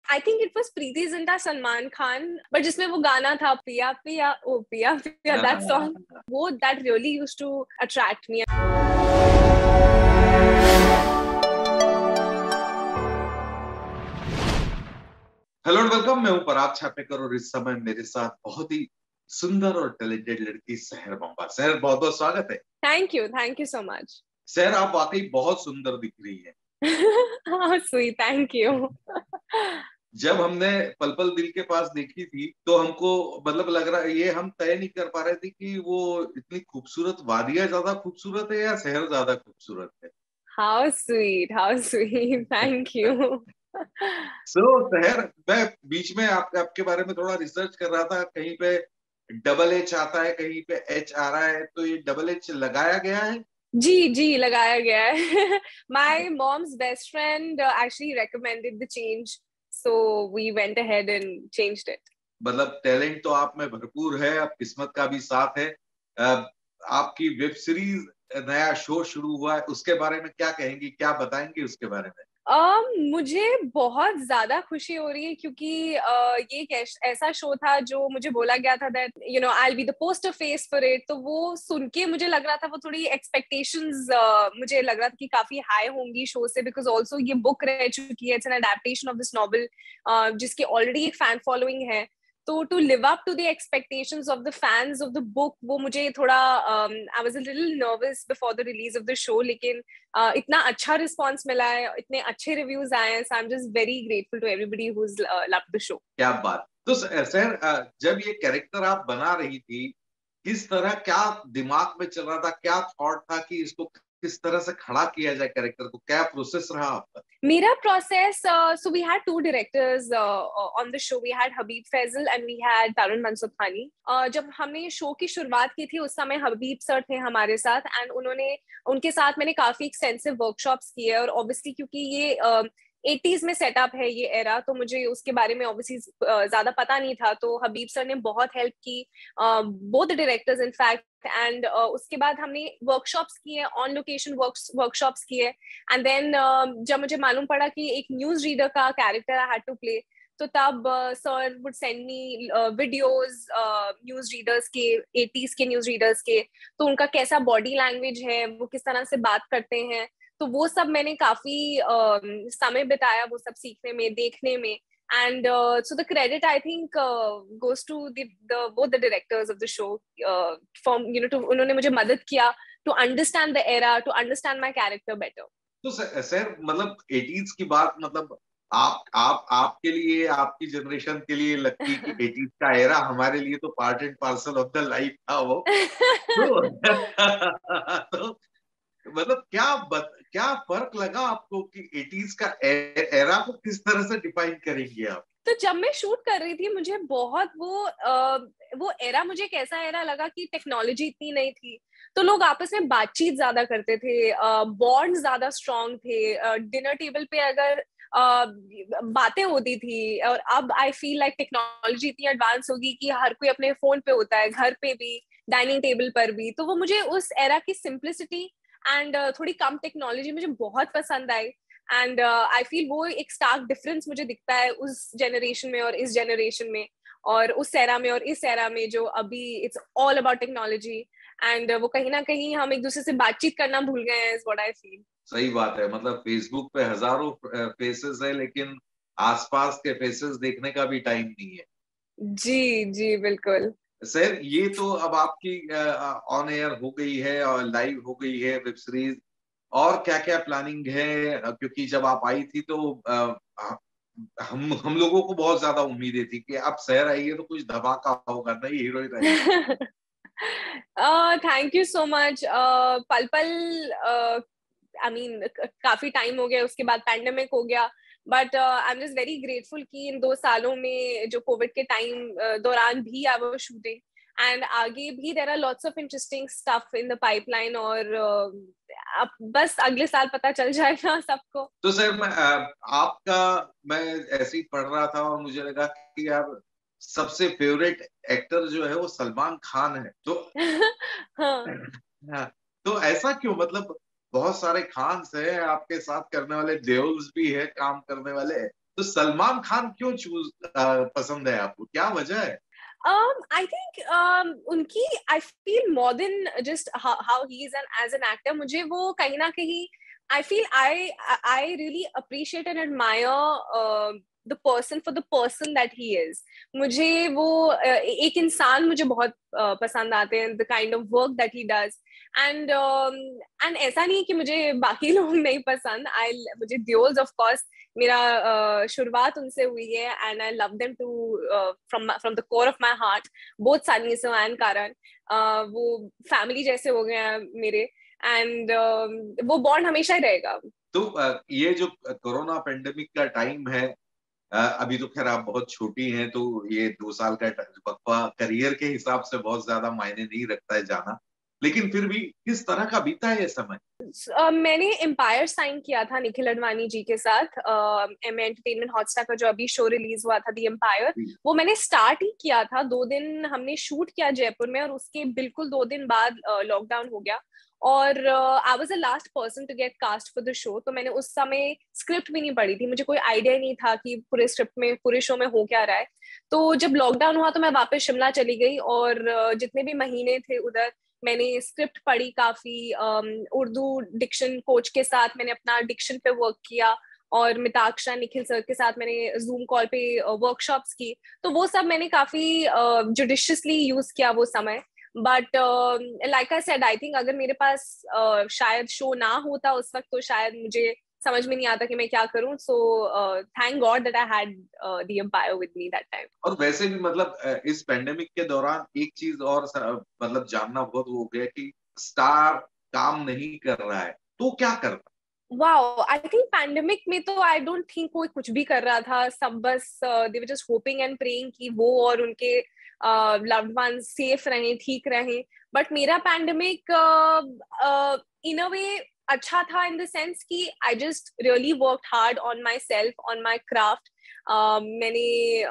I think it was Preity Zinta Salman Khan, but जिसमें वो गाना था पिया पिया ओ पिया पिया, दैट सॉन्ग, वो that really used to attract me. Hello and welcome, मैं हूं पराग छापेकर और इस समय मेरे साथ बहुत ही सुंदर और टैलेंटेड लड़की सहर बम्बा। सहर, बहुत बहुत स्वागत है। Thank you so much. सहर, आप वाकई बहुत सुंदर दिख रही है। Sweet, thank you. जब हमने पल पल दिल के पास देखी थी तो हमको मतलब लग रहा, ये हम तय नहीं कर पा रहे थे कि वो इतनी खूबसूरत वादिया ज्यादा खूबसूरत है या सहर ज्यादा खूबसूरत है। How sweet, thank you. सहर, मैं बीच में आपके बारे में थोड़ा रिसर्च कर रहा था, कहीं पे डबल एच आता है, कहीं पे एच आ रहा है, तो ये डबल एच लगाया गया है? जी लगाया गया है। My mom's best friend actually recommended the change, so we went ahead and changed it. मतलब टैलेंट तो आप में भरपूर है, अब किस्मत का भी साथ है। आपकी वेब सीरीज, नया शो शुरू हुआ है, उसके बारे में क्या कहेंगी, क्या बताएंगी उसके बारे में? मुझे बहुत ज्यादा खुशी हो रही है क्योंकि ये एक ऐसा शो था जो मुझे बोला गया था that I will be the poster face for it. तो वो सुन के मुझे लग रहा था, वो थोड़ी एक्सपेक्टेशंस मुझे लग रहा था कि काफी हाई होंगी शो से, बिकॉज ऑल्सो ये बुक रह चुकी है, it's an adaptation of this novel जिसकी ऑलरेडी एक फैन फॉलोइंग है। तो to live up to the expectations of the fans of the book, वो मुझे थोड़ा I was a little nervous before the release of the show, लेकिन इतना अच्छा रिस्पॉन्स मिला है, इतने अच्छे रिव्यूज आए हैं, so I am just very grateful to everybody who has loved the show. क्या बात। तो सर, जब ये कैरेक्टर आप बना रही थी, किस तरह, क्या दिमाग में चल रहा था, क्या थॉट था कि इसको किस तरह से खड़ा किया जाए, कैरेक्टर को, क्या प्रोसेस रहा आपका? मेरा process, so we had two directors on the show. We had Habib Faisal and we had Tarun Mansukhani. जब हमने ये शो की शुरुआत की थी उस समय हबीब सर थे हमारे साथ, एंड उनके साथ मैंने काफी एक्सटेंसिव वर्कशॉप्स किए, और ऑब्वियसली क्योंकि ये 80s में सेटअप है ये एरा, तो मुझे उसके बारे में ऑब्वियसली ज्यादा पता नहीं था। तो हबीब सर ने बहुत हेल्प की, both the directors in fact, and उसके बाद हमने वर्कशॉप्स किए, ऑन लोकेशन वर्कशॉप्स किए। एंड देन जब मुझे मालूम पड़ा कि एक न्यूज रीडर का character I had to play, तो तब sir would send me videos news readers के, 80s के न्यूज रीडर्स के, तो उनका कैसा बॉडी लैंग्वेज है, वो किस तरह से बात करते हैं, तो वो सब मैंने काफी समय बिताया वो सब सीखने में, देखने में। And so the credit, I think, goes to both the directors of the show, from to उन्होंने मुझे मदद किया to understand the era, to understand my character better. तो सर, मतलब 80s की बात, मतलब आप आपके लिए, आपकी जनरेशन के लिए लगती कि 80s का एरा, हमारे लिए तो part and parcel of the life था वो। तो, तो मतलब क्या फर्क लगा आपको कि 80s का एरा को किस तरह से डिफाइन करेंगे आप? तो जब मैं शूट कर रही थी मुझे बहुत वो एरा, मुझे कैसा एरा लगा कि टेक्नोलॉजी इतनी नहीं थी, तो लोग आपस में बातचीत ज्यादा करते थे, बॉन्ड ज्यादा स्ट्रांग थे, डिनर टेबल पे अगर बातें होती थी। और अब आई फील लाइक टेक्नोलॉजी इतनी एडवांस होगी कि हर कोई अपने फोन पे होता है, घर पे भी, डाइनिंग टेबल पर भी। तो वो मुझे उस एरा की सिंप्लिसिटी एंड थोड़ी कम टेक्नोलॉजी मुझे बहुत पसंद आई। एंड आई फील वो एक स्टार्क डिफरेंस मुझे दिखता है उस जनरेशन में और इस जनरेशन में, और उस एरा में और इस एरा में, जो अभी it's all about technology, and वो कहीं ना कहीं हम एक दूसरे से बातचीत करना भूल गए हैं, इज व्हाट आई फील। सही बात है, मतलब फेसबुक पे हजारों फेसेस है, लेकिन आसपास के फेसेस देखने का भी टाइम नहीं है। जी बिल्कुल। सर, ये तो अब आपकी ऑन एयर हो गई है और लाइव हो गई है वेब सीरीज, और क्या क्या प्लानिंग है? क्योंकि जब आप आई थी तो हम लोगों को बहुत ज्यादा उम्मीदें थी कि अब सहर आई है तो कुछ धमाका होगा, नई heroine I. Thank you so much. पल पल, आई मीन काफी टाइम हो गया, उसके बाद पैंडेमिक हो गया, but I am just very grateful कि इन 2 सालों में जो कोविड के टाइम दौरान भी आई वाज शूटिंग, एंड आगे भी there are lots of interesting stuff in the pipeline, और अब बस अगले साल पता चल जाएगा सबको। तो सर, आपका, मैं ऐसे ही पढ़ रहा था और मुझे लगा कि यार सबसे फेवरेट एक्टर जो है वो सलमान खान है, तो हाँ। हाँ, तो ऐसा क्यों? मतलब बहुत सारे खान्स हैं आपके साथ करने वाले, देओल्स भी है काम करने वाले, तो सलमान खान क्यों चूज पसंद है आपको, क्या वजह है? I think उनकी I feel more than just how he is as an actor. मुझे वो कहीं ना कहीं I feel I really appreciate and admire the person for the person that he is. मुझे वो एक इंसान मुझे बहुत पसंद आते हैं, the kind of work that he does. And ऐसा नहीं कि मुझे बाकी लोग नहीं पसंद. मुझे Deols of course मेरा शुरुआत उनसे हुई है and I love them to from the core of my heart. Both Sunny Sir and Karan वो family जैसे हो गए हैं मेरे and वो बॉन्ड हमेशा ही रहेगा. तो ये जो कोरोना पेंडेमिक का टाइम है, अभी तो खैर आप बहुत छोटी हैं, तो ये 2 साल का वक्फा करियर के हिसाब से बहुत ज्यादा मायने नहीं रखता है जाना, लेकिन फिर भी किस तरह का बीता है ये समय? मैंने एम्पायर साइन किया था निखिल अडवाणी जी के साथ एम एंटरटेनमेंट हॉटस्टार का जो अभी शो रिलीज हुआ था दी एम्पायर, वो मैंने स्टार्ट ही किया था. 2 दिन हमने शूट किया जयपुर में और उसके बिल्कुल 2 दिन बाद लॉकडाउन हो गया और I was the last person to get cast for the show. तो मैंने उस समय स्क्रिप्ट भी नहीं पढ़ी थी, मुझे कोई आइडिया नहीं था कि पूरे स्क्रिप्ट में पूरे शो में हो क्या रहा है. तो जब लॉकडाउन हुआ तो मैं वापस शिमला चली गई और जितने भी महीने थे उधर मैंने स्क्रिप्ट पढ़ी काफी. उर्दू डिक्शन कोच के साथ मैंने अपना डिक्शन पे वर्क किया और मिताक्षरा निखिल सर के साथ मैंने जूम कॉल पे वर्कशॉप्स की. तो वो सब मैंने काफी जुडिशियसली यूज किया वो समय. But like I said I think अगर मेरे पास शायद शो ना होता उस वक्त तो शायद मुझे समझ में नहीं आता कि मैं क्या करूं. So thank God that I had the Empire with me that time. और वैसे भी मतलब इस पेंडेमिक के दौरान एक चीज और मतलब जानना बहुत वो हो गया कि स्टार काम नहीं कर रहा है, तो क्या करता? वाओ, आई थिंक पैंडेमिक में तो आई डोंट थिंक कोई कुछ भी कर रहा था. सब बस they were just hoping and praying कि वो और उनके लव्ड वंस सेफ रहें, ठीक रहें. बट मेरा पैंडेमिक इन अ वे अच्छा था इन द सेंस कि I just really worked hard on my self, on my craft. मैंने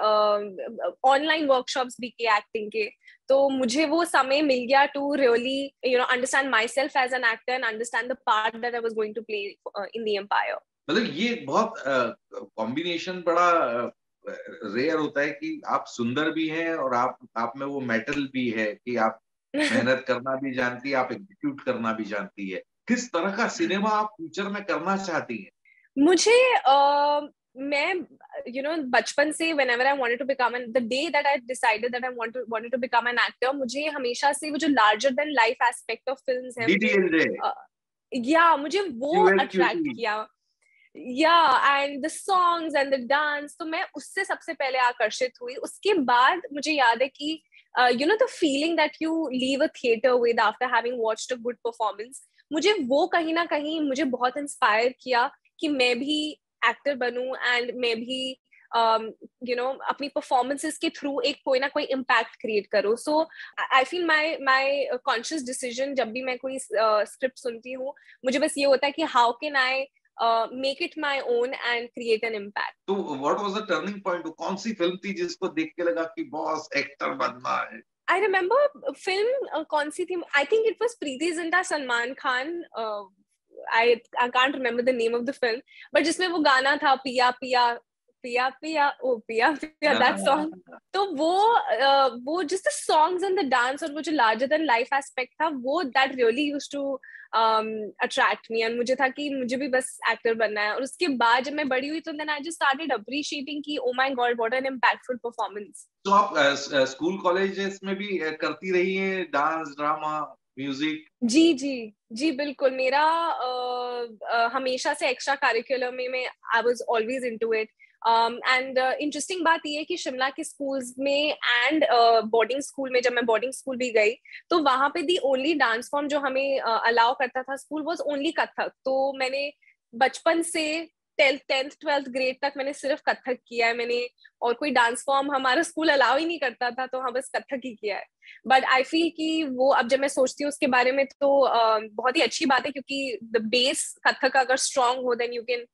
ऑनलाइन वर्कशॉप्स भी किए एक्टिंग के. तो मुझे वो समय मिल गया to really understand myself as an actor and understand the part that I was going to play in the Empire. मतलब ये बहुत कॉम्बिनेशन बड़ा रेयर होता है कि आप सुंदर भी हैं और आप में वो मेटल भी है कि आप मेहनत करना भी जानती है, आप एग्जीक्यूट करना भी जानती है. किस तरह का सिनेमा आप फ्यूचर में करना चाहती हैं? मुझे मैं बचपन से whenever I wanted to become the day that I decided that I wanted to become an actor, मुझे हमेशा से वो जो larger than life aspect of films है मुझे वो अट्रैक्ट किया. And the songs and the dance, तो मैं उससे सबसे पहले आकर्षित हुई. उसके बाद मुझे याद है कि the feeling that you leave a theatre with after having watched a good performance, मुझे वो कहीं ना कहीं मुझे बहुत इंस्पायर किया कि मैं भी एक्टर बनूं एंड मैं भी अपनी परफॉर्मेंसेस के थ्रू एक कोई ना कोई इम्पैक्ट क्रिएट करो. So I feel my conscious decision जब भी मैं कोई स्क्रिप्ट सुनती हूँ, मुझे बस ये होता है कि how can I make it my own and create an impact. तो what was the turning point? कौन सी फिल्म थी जिसको देख के लगा कि बॉस एक्टर बनना है? I remember film कौन सी थी? I think it was Preeti Zinta, Salman Khan. I can't remember the name of the film, but जिसमें वो गाना था पिया पिया पिया पिया ओ पिया पिया, that song. तो वो just the songs and the dance और वो जो larger than life aspect था वो that really used to attract me. and मुझे था कि मुझे भी बस एक्टर बनना है. और उसके बाद जब मैं बड़ी हुई तो then I just started appreciating कि oh my god what an impactful performance. तो आप स्कूल कॉलेजेस में भी करती रही हैं डांस, ड्रामा, म्यूजिक? जी जी जी बिल्कुल. मेरा हमेशा से एक्स्ट्रा करिकुलम में I was always into it. And interesting बात ये है कि शिमला के स्कूल्स में एंड बोर्डिंग स्कूल में, जब मैं बोर्डिंग स्कूल भी गई तो वहां पे दी ओनली डांस फॉर्म जो हमें अलाउ करता था स्कूल वाज ओनली कथक. तो मैंने बचपन से 10th 12th ग्रेड तक मैंने सिर्फ कथक किया है. मैंने और कोई डांस फॉर्म हमारा स्कूल अलाउ ही नहीं करता था, तो हाँ बस कथक ही किया है. बट आई फील कि वो अब जब मैं सोचती हूँ उसके बारे में तो बहुत ही अच्छी बात है, क्योंकि द बेस कथक का अगर स्ट्रांग हो then you can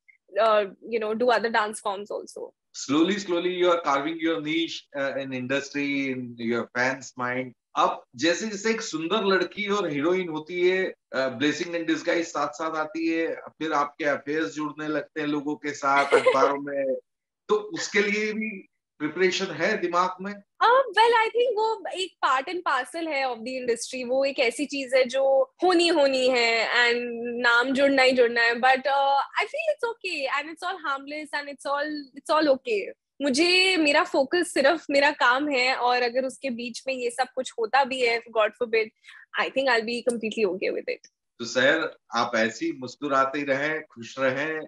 do other dance forms also. Slowly you are carving your niche in industry, in your fans mind. अब जैसे जैसे एक सुंदर लड़की और हीरोइन होती है, ब्लेसिंग इन डिस्गाइज साथ साथ आती है, फिर आपके अफेयर्स जुड़ने लगते हैं लोगों के साथ, अखबारों में तो उसके लिए भी प्रिपरेशन है दिमाग में? वेल आई थिंक वो एक पार्ट एंड पार्सल है ऑफ द इंडस्ट्री. वो एक ऐसी चीज है जो होनी होनी है एंड नाम जुड़ना ही जुड़ना है. But I feel it's okay and it's all harmless and it's all okay. मुझे मेरा फोकस सिर्फ मेरा काम है, और अगर उसके बीच में ये सब कुछ होता भी है, God forbid, I think I will be completely okay with it. तो सर आप ऐसी मुस्कुराते ही रहें, खुश रहें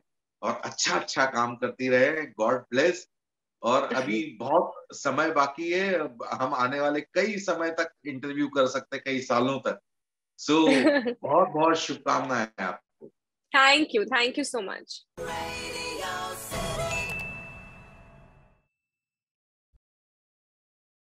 और अच्छा अच्छा काम करती रहें. God bless. और अभी बहुत समय बाकी है. हम आने वाले कई समय तक इंटरव्यू कर सकते हैं, कई सालों तक. सो बहुत बहुत शुभकामनाएं आपको. Thank you so much.